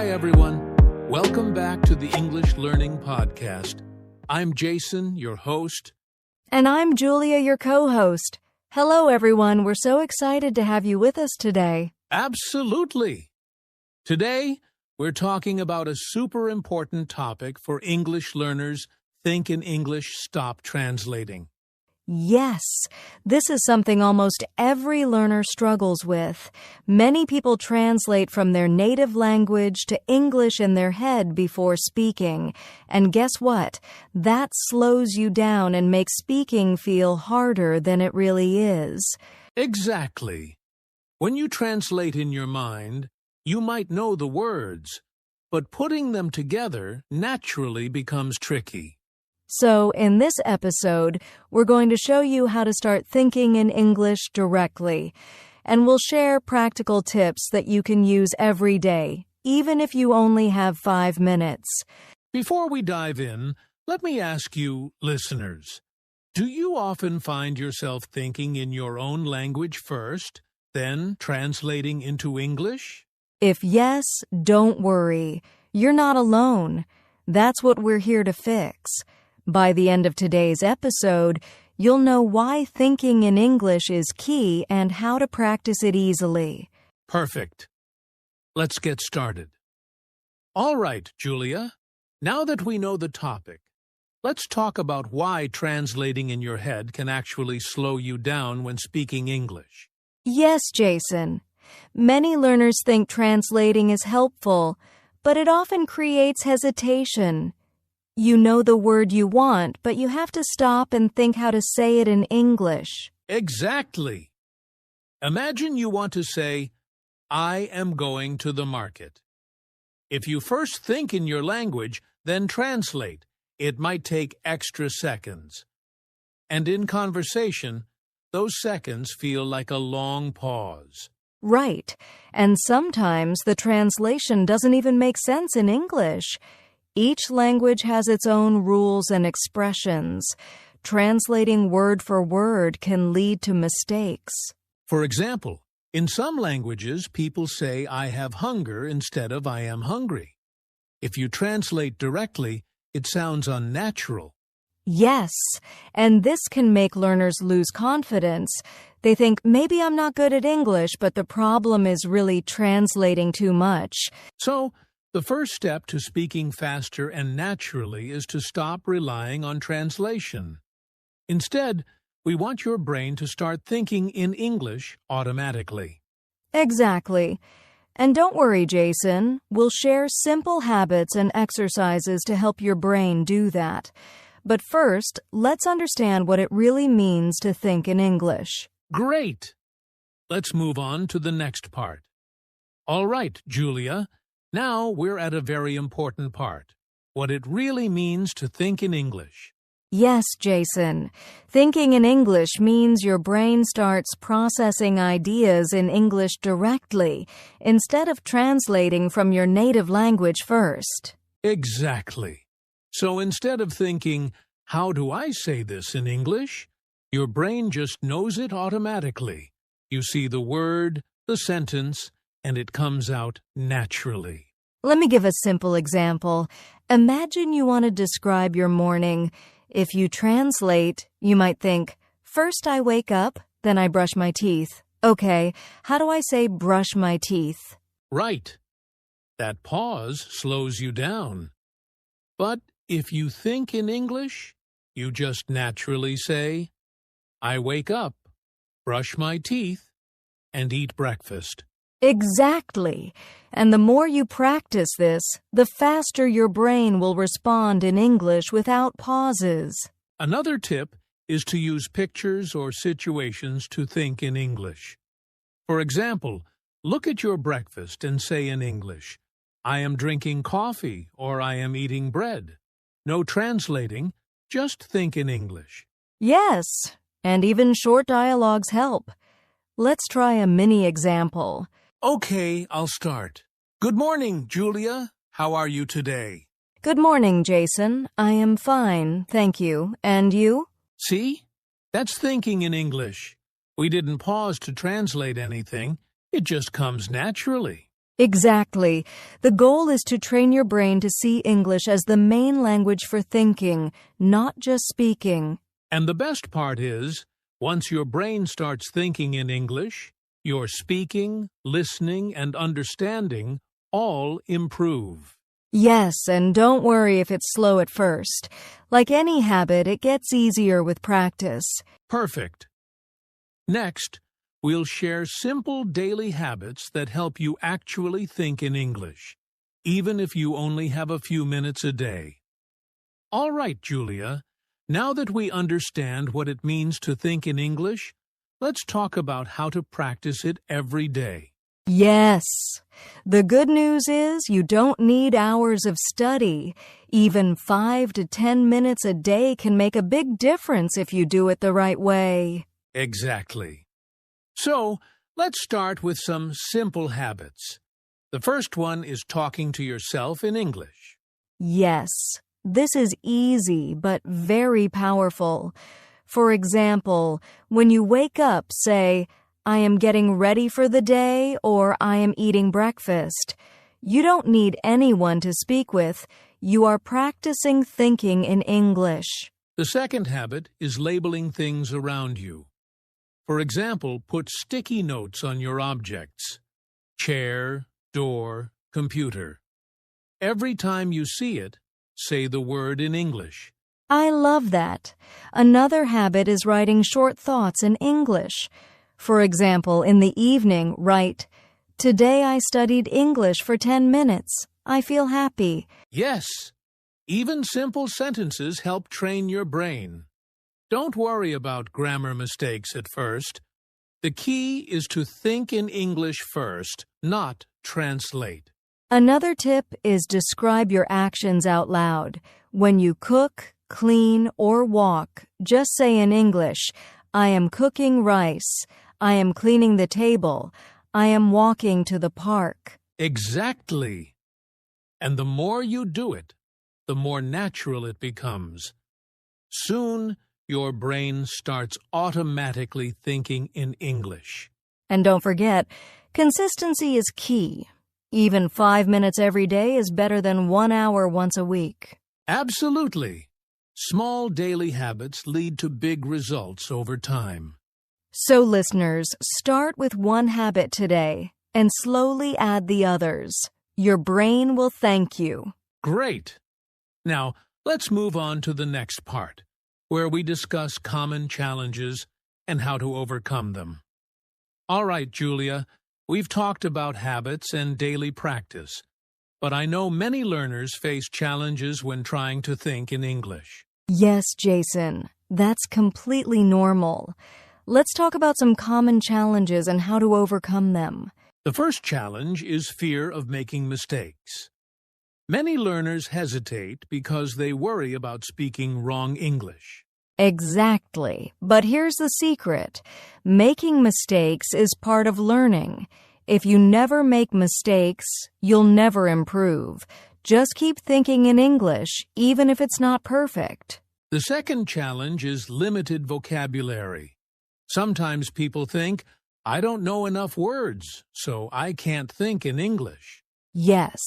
Hi, everyone. Welcome back to the English Learning Podcast. I'm Jason, your host. And I'm Julia, your co-host. Hello, everyone. We're so excited to have you with us today. Absolutely. Today, we're talking about a super important topic for English learners. Think in English, stop translating. Yes, this is something almost every learner struggles with. Many people translate from their native language to English in their head before speaking. And guess what? That slows you down and makes speaking feel harder than it really is. Exactly. When you translate in your mind, you might know the words, but putting them together naturally becomes tricky. So, in this episode, we're going to show you how to start thinking in English directly. And we'll share practical tips that you can use every day, even if you only have 5 minutes. Before we dive in, let me ask you, listeners, do you often find yourself thinking in your own language first, then translating into English? If yes, don't worry. You're not alone. That's what we're here to fix. By the end of today's episode, you'll know why thinking in English is key and how to practice it easily. Perfect. Let's get started. All right, Julia. Now that we know the topic, let's talk about why translating in your head can actually slow you down when speaking English. Yes, Jason. Many learners think translating is helpful, but it often creates hesitation. You know the word you want, but you have to stop and think how to say it in English. Exactly. Imagine you want to say, I am going to the market. If you first think in your language, then translate. It might take extra seconds. And in conversation, those seconds feel like a long pause. Right. And sometimes the translation doesn't even make sense in English. Each language has its own rules and expressions. Translating word for word can lead to mistakes. For example, in some languages, people say I have hunger instead of I am hungry. If you translate directly, it sounds unnatural. Yes, and this can make learners lose confidence. They think, maybe I'm not good at English, but the problem is really translating too much. So, the first step to speaking faster and naturally is to stop relying on translation. Instead, we want your brain to start thinking in English automatically. Exactly. And don't worry, Jason. We'll share simple habits and exercises to help your brain do that. But first, let's understand what it really means to think in English. Great! Let's move on to the next part. All right, Julia. Now we're at a very important part, what it really means to think in English. Yes, Jason. Thinking in English means your brain starts processing ideas in English directly, instead of translating from your native language first. Exactly. So instead of thinking, how do I say this in English? Your brain just knows it automatically. You see the word, the sentence, and it comes out naturally. Let me give a simple example. Imagine you want to describe your morning. If you translate, you might think, first I wake up, then I brush my teeth. Okay, how do I say brush my teeth? Right. That pause slows you down. But if you think in English, you just naturally say, I wake up, brush my teeth, and eat breakfast. Exactly. And the more you practice this, the faster your brain will respond in English without pauses. Another tip is to use pictures or situations to think in English. For example, look at your breakfast and say in English, I am drinking coffee or I am eating bread. No translating, just think in English. Yes, and even short dialogues help. Let's try a mini example. Okay, I'll start. Good morning, Julia. How are you today? Good morning, Jason. I am fine, thank you. And you? See? That's thinking in English. We didn't pause to translate anything. It just comes naturally. Exactly. The goal is to train your brain to see English as the main language for thinking, not just speaking. And the best part is, once your brain starts thinking in English, your speaking, listening, and understanding all improve. Yes, and don't worry if it's slow at first. Like any habit, it gets easier with practice. Perfect. Next, we'll share simple daily habits that help you actually think in English, even if you only have a few minutes a day. All right, Julia, now that we understand what it means to think in English, let's talk about how to practice it every day. Yes. The good news is you don't need hours of study. Even 5 to 10 minutes a day can make a big difference if you do it the right way. Exactly. So, let's start with some simple habits. The first one is talking to yourself in English. Yes, this is easy but very powerful. For example, when you wake up, say, I am getting ready for the day, or I am eating breakfast. You don't need anyone to speak with. You are practicing thinking in English. The second habit is labeling things around you. For example, put sticky notes on your objects: chair, door, computer. Every time you see it, say the word in English. I love that. Another habit is writing short thoughts in English. For example, in the evening, write, Today I studied English for 10 minutes. I feel happy. Yes, even simple sentences help train your brain. Don't worry about grammar mistakes at first. The key is to think in English first, not translate. Another tip is describe your actions out loud. When you cook, clean, or walk, just say in English, I am cooking rice. I am cleaning the table. I am walking to the park. Exactly. And the more you do it, the more natural it becomes. Soon, your brain starts automatically thinking in English. And don't forget, consistency is key. Even 5 minutes every day is better than 1 hour once a week. Absolutely. Small daily habits lead to big results over time. So, listeners, start with one habit today and slowly add the others. Your brain will thank you. Great! Now, let's move on to the next part, where we discuss common challenges and how to overcome them. All right, Julia, we've talked about habits and daily practice, but I know many learners face challenges when trying to think in English. Yes, Jason, that's completely normal. Let's talk about some common challenges and how to overcome them. The first challenge is fear of making mistakes. Many learners hesitate because they worry about speaking wrong English. Exactly. But here's the secret. Making mistakes is part of learning. If you never make mistakes, you'll never improve. Just keep thinking in English, even if it's not perfect. The second challenge is limited vocabulary. Sometimes people think, I don't know enough words, so I can't think in English. Yes,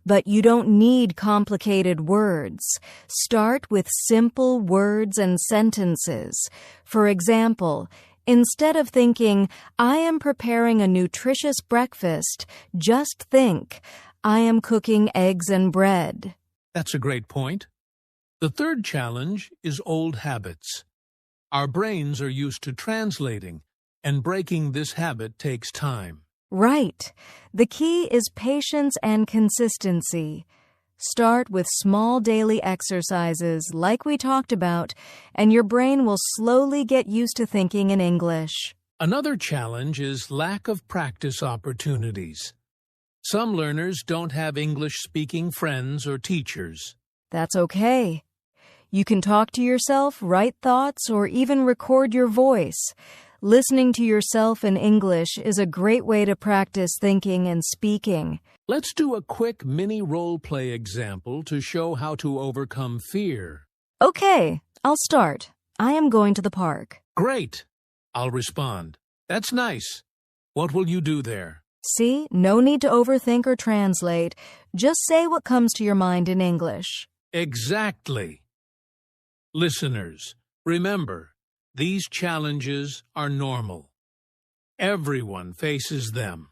but you don't need complicated words. Start with simple words and sentences. For example, instead of thinking, I am preparing a nutritious breakfast, just think, I am cooking eggs and bread. That's a great point. The third challenge is old habits. Our brains are used to translating, and breaking this habit takes time. Right. The key is patience and consistency. Start with small daily exercises like we talked about, and your brain will slowly get used to thinking in English. Another challenge is lack of practice opportunities. Some learners don't have English-speaking friends or teachers. That's okay. You can talk to yourself, write thoughts, or even record your voice. Listening to yourself in English is a great way to practice thinking and speaking. Let's do a quick mini role-play example to show how to overcome fear. Okay, I'll start. I am going to the park. Great! I'll respond. That's nice. What will you do there? See, no need to overthink or translate. Just say what comes to your mind in English. Exactly. Listeners, remember, these challenges are normal. Everyone faces them.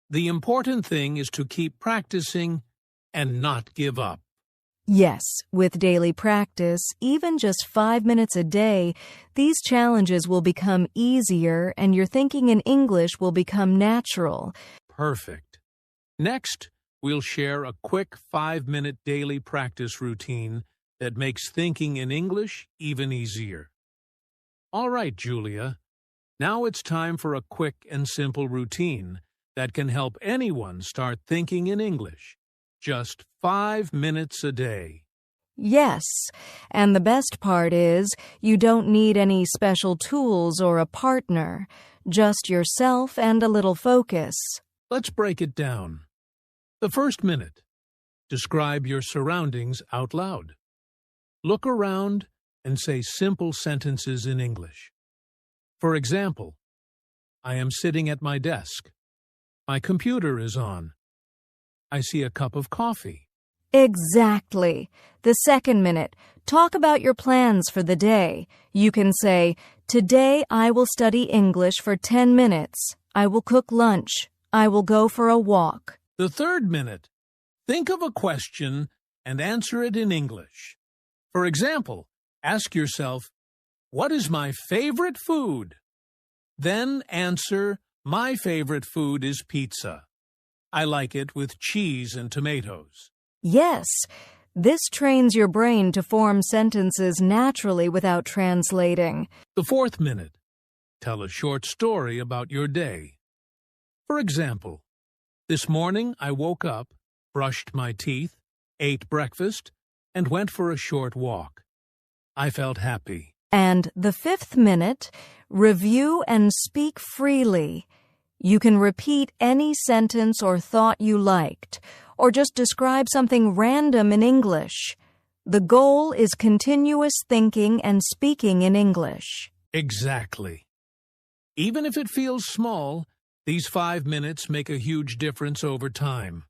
The important thing is to keep practicing and not give up. Yes, with daily practice, even just 5 minutes a day, these challenges will become easier and your thinking in English will become natural. Perfect. Next, we'll share a quick 5-minute daily practice routine that makes thinking in English even easier. All right, Julia. Now it's time for a quick and simple routine that can help anyone start thinking in English. Just 5 minutes a day. Yes, and the best part is you don't need any special tools or a partner, just yourself and a little focus. Let's break it down. The first minute. Describe your surroundings out loud. Look around and say simple sentences in English. For example, I am sitting at my desk. My computer is on. I see a cup of coffee. Exactly. The second minute, talk about your plans for the day. You can say, today I will study English for 10 minutes. I will cook lunch. I will go for a walk. The third minute, think of a question and answer it in English. For example, ask yourself, what is my favorite food? Then answer, my favorite food is pizza. I like it with cheese and tomatoes. Yes, this trains your brain to form sentences naturally without translating. The fourth minute, tell a short story about your day. For example, this morning I woke up, brushed my teeth, ate breakfast, and went for a short walk. I felt happy. And the fifth minute, review and speak freely. You can repeat any sentence or thought you liked, or just describe something random in English. The goal is continuous thinking and speaking in English. Exactly. Even if it feels small, these 5 minutes make a huge difference over time.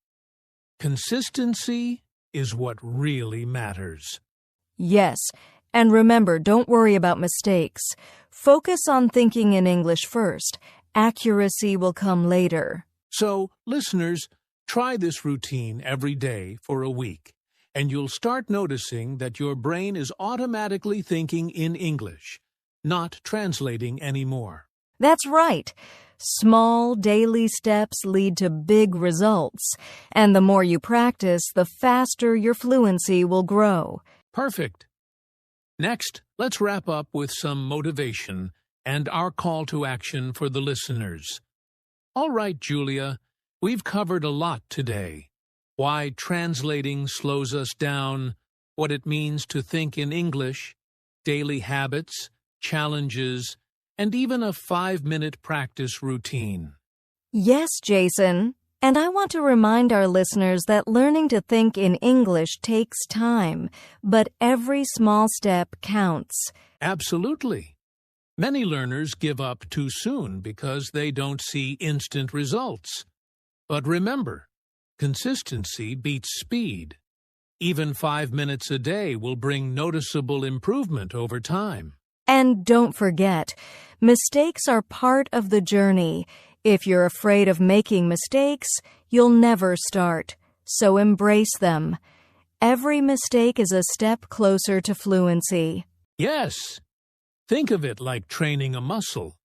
Consistency is what really matters. Yes, and remember, don't worry about mistakes. Focus on thinking in English first. Accuracy will come later. So, listeners, try this routine every day for a week, and you'll start noticing that your brain is automatically thinking in English, not translating anymore. That's right. Small daily steps lead to big results, and the more you practice, the faster your fluency will grow. Perfect. Next, let's wrap up with some motivation and our call to action for the listeners. All right, Julia, we've covered a lot today. Why translating slows us down, what it means to think in English, daily habits, challenges, and even a 5-minute practice routine. Yes, Jason. And I want to remind our listeners that learning to think in English takes time, but every small step counts. Absolutely. Many learners give up too soon because they don't see instant results. But remember, consistency beats speed. Even 5 minutes a day will bring noticeable improvement over time. And don't forget, mistakes are part of the journey. If you're afraid of making mistakes, you'll never start. So embrace them. Every mistake is a step closer to fluency. Yes. Think of it like training a muscle.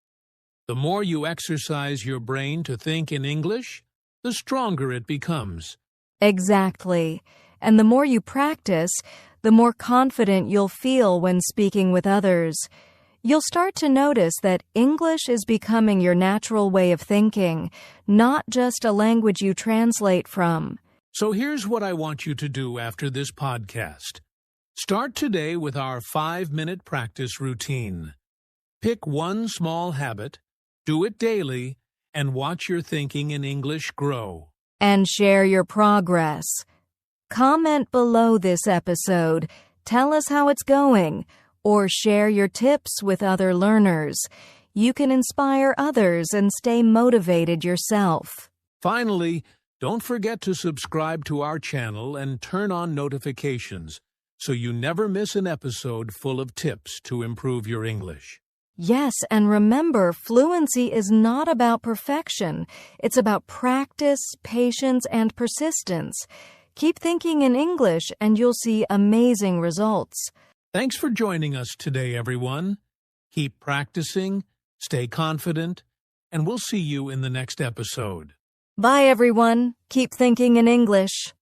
The more you exercise your brain to think in English, the stronger it becomes. Exactly. And the more you practice, the more confident you'll feel when speaking with others. You'll start to notice that English is becoming your natural way of thinking, not just a language you translate from. So here's what I want you to do after this podcast. Start today with our 5-minute practice routine. Pick one small habit, do it daily, and watch your thinking in English grow. And share your progress. Comment below this episode. Tell us how it's going, or share your tips with other learners. You can inspire others and stay motivated yourself. Finally, don't forget to subscribe to our channel and turn on notifications so you never miss an episode full of tips to improve your English. Yes, and remember, fluency is not about perfection. It's about practice, patience, and persistence. Keep thinking in English and you'll see amazing results. Thanks for joining us today, everyone. Keep practicing, stay confident, and we'll see you in the next episode. Bye, everyone. Keep thinking in English.